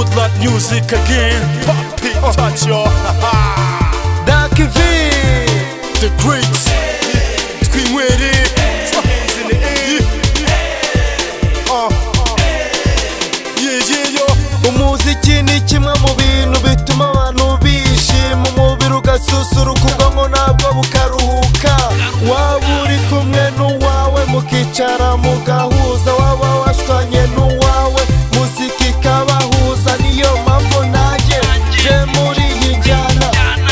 Pfla music again. Papy, touch your Papy, the great twinire umuziki ni kimwe mu bintu bituma abantu bishima, umubiri ugasusuruka, ubwonko nabwo bukaruhuka. Waba uri kumwe n'uwawe mukicara mugahuza, waba washwanye n'uwawe muzika ikabahuza. Niyo mpamvu nanjye je muri iyi njyana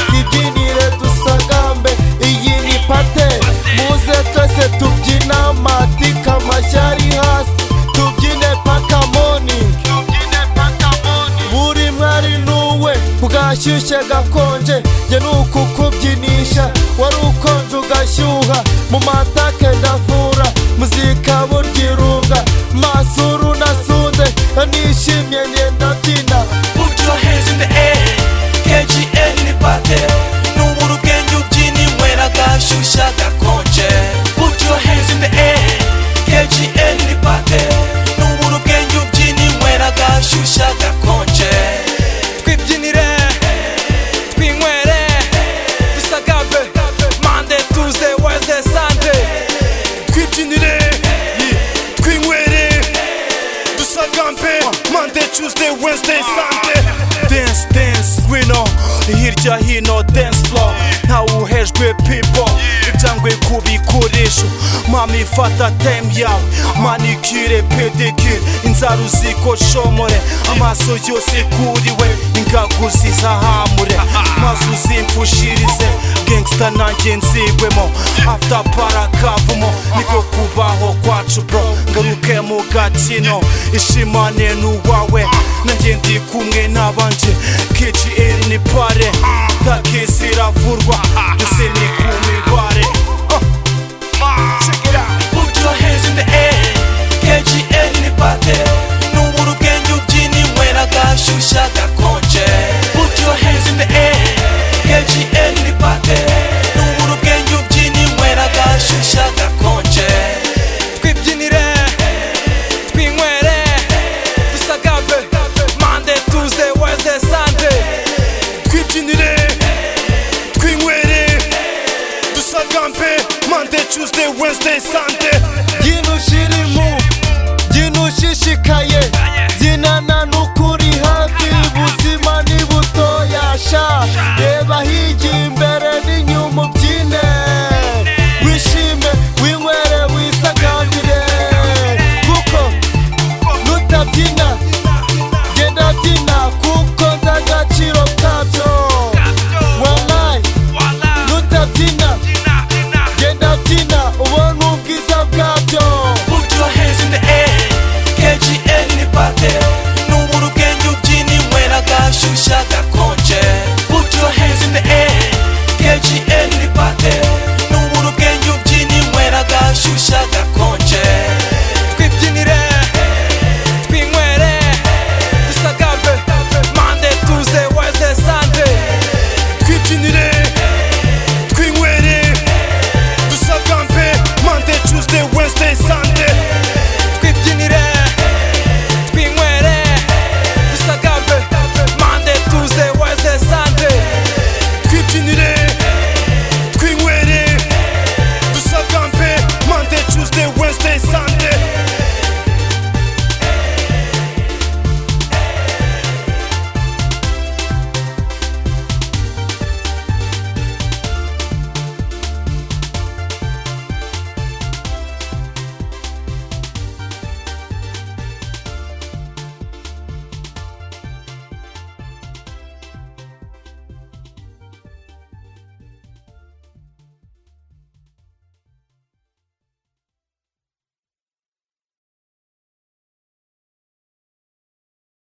twibyinire dusagambe, iyi ni pate, muze twese tubyina amatika amashyi ari hasi, tubyine paka morning. Buri mwari nuwe bwashyushye gakonje, jye nuku kubyinisha, wari ukonje ugashyuha, mu matake ndavura, muzika burya irunga, masuru nasunze, nishimye ngenda byina. Put your hands in the air, KGL ni pate, n'ubura ubwenge ubyina inywera gashyushya gakonje. Put your hands in the air, KGL ni pate, n'ubura ubwenge ubyina inywera gashyushya gakonje. Twibyinire, twinywere, dusagambe, Monday, Tuesday, Wednesday, Sunday. twibyinire twinywere dusagambe, Monday, Tuesday, Wednesday, Sunday. Dance, dance, ngwino hirya hino dance floor, ntawe uhejwe people, ibyangwe kubikoresho. Mami fata time yawe, manicure pedicure, inzara uzikoshomore, amaso yose kuriwe, ingagu zizahamure, maze uzimfushirize, gangsta nanjye nzigwemo, after para kavumo, niko kubaho kwacu bro. Ngaruke mu gakino, ishimane n'uwawe, nanjye ndi kumwe n'abanje, KGL ni pare, takisi iravurwa, ndetse ni ku mibare. Check it out. Put your hands in the air, KGL ni pate, n'ubura ubwenge ubyina inywera gashyushya gakonje. Put your hands in the air, KGL ni pate, n'ubura ubwenge ubyina inywera gashyushya gakonje. Twibyinire, twinywere, dusagambe, Monday, Tuesday, Wednesday, Sunday. Twibyinire twinywere dusagambe, Monday, Tuesday, Wednesday, Sunday. Gino shirimu, gino shishikaye, zinana n'ukuri hafi, ubuzima ni butoya sha.